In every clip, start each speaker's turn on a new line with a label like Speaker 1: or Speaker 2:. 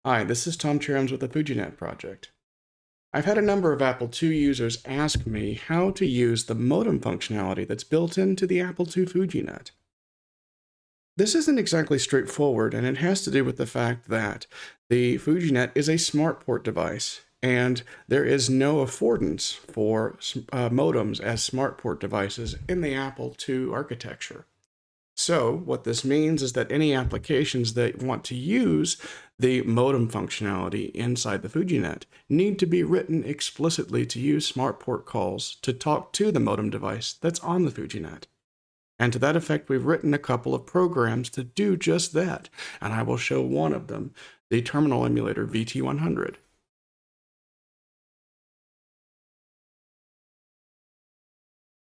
Speaker 1: Hi, this is Tom Cherams with the FujiNet project. I've had a number of Apple II users ask me how to use the modem functionality that's built into the Apple II FujiNet. This isn't exactly straightforward, and it has to do with the fact that the FujiNet is a smart port device, and there is no affordance for modems as smart port devices in the Apple II architecture. So what this means is that any applications that want to use the modem functionality inside the FujiNet need to be written explicitly to use smart port calls to talk to the modem device that's on the FujiNet. And to that effect, we've written a couple of programs to do just that, and I will show one of them, the terminal emulator VT100.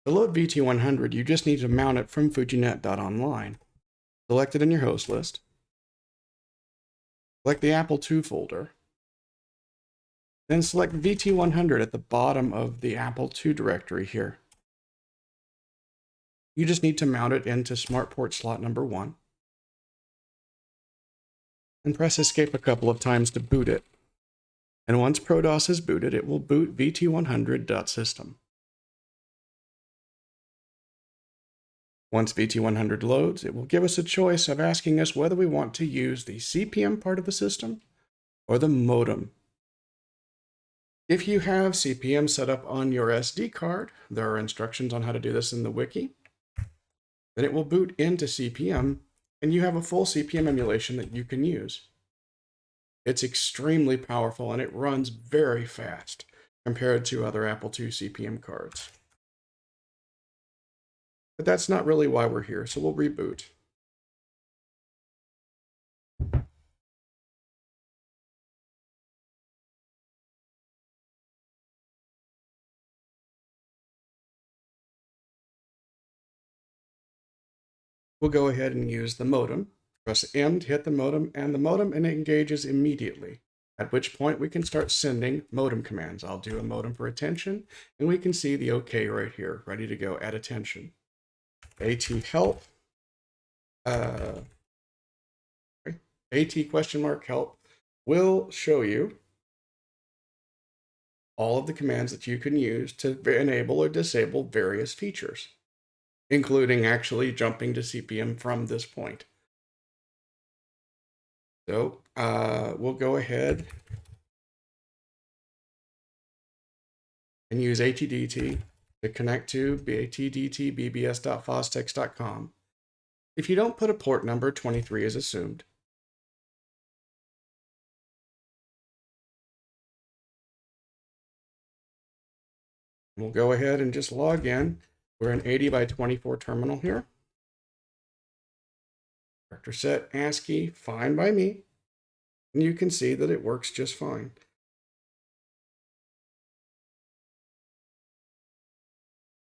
Speaker 1: To load VT100, you just need to mount it from fujinet.online. Select it in your host list. Select the Apple II folder. Then select VT100 at the bottom of the Apple II directory here. You just need to mount it into smart port slot number 1. And press escape a couple of times to boot it. And once ProDOS is booted, it will boot VT100.system. Once VT100 loads, it will give us a choice of asking us whether we want to use the CPM part of the system or the modem. If you have CPM set up on your SD card, there are instructions on how to do this in the wiki. Then it will boot into CPM, and you have a full CPM emulation that you can use. It's extremely powerful, and it runs very fast compared to other Apple II CPM cards. But that's not really why we're here, so we'll reboot. We'll go ahead and use the modem. Press M to hit the modem, and it engages immediately, at which point we can start sending modem commands. I'll do a modem for attention, and we can see the OK right here, ready to go at attention. AT help, AT question mark help will show you all of the commands that you can use to enable or disable various features, including actually jumping to CPM from this point. So we'll go ahead and use ATDT to connect to atdtbbs.fostex.com. If you don't put a port number, 23 is assumed. We'll go ahead and just log in. We're an 80 by 24 terminal here. Character set ASCII, fine by me. And you can see that it works just fine.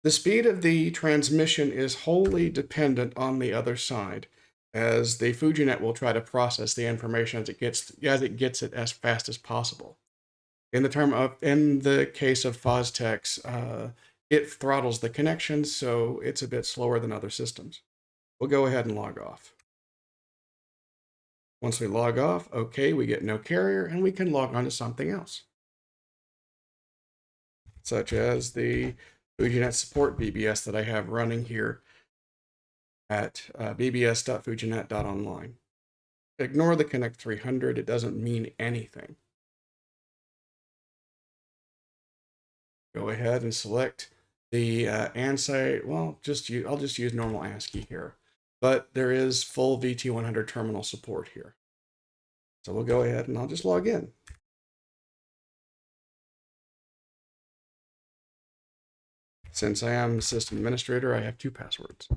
Speaker 1: The speed of the transmission is wholly dependent on the other side, as the FujiNet will try to process the information as it gets it as fast as possible. In the case of Fostex, it throttles the connection, so it's a bit slower than other systems. We'll go ahead and log off. Once we log off, okay, we get no carrier, and we can log on to something else, such as the FujiNet support BBS that I have running here at bbs.fujinet.online. Ignore the Connect 300, it doesn't mean anything. Go ahead and select the ANSI, well, I'll just use normal ASCII here, but there is full VT100 terminal support here. So we'll go ahead and I'll just log in. Since I am system administrator, I have 2 passwords.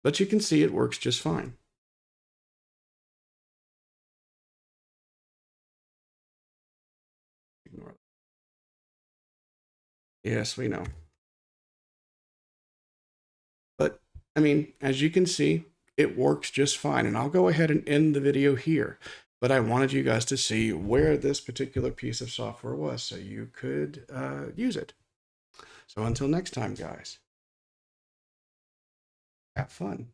Speaker 1: But you can see it works just fine. Ignore that. Yes, we know. But, I mean, as you can see, it works just fine. And I'll go ahead and end the video here. But I wanted you guys to see where this particular piece of software was so you could use it. So until next time, guys, have fun.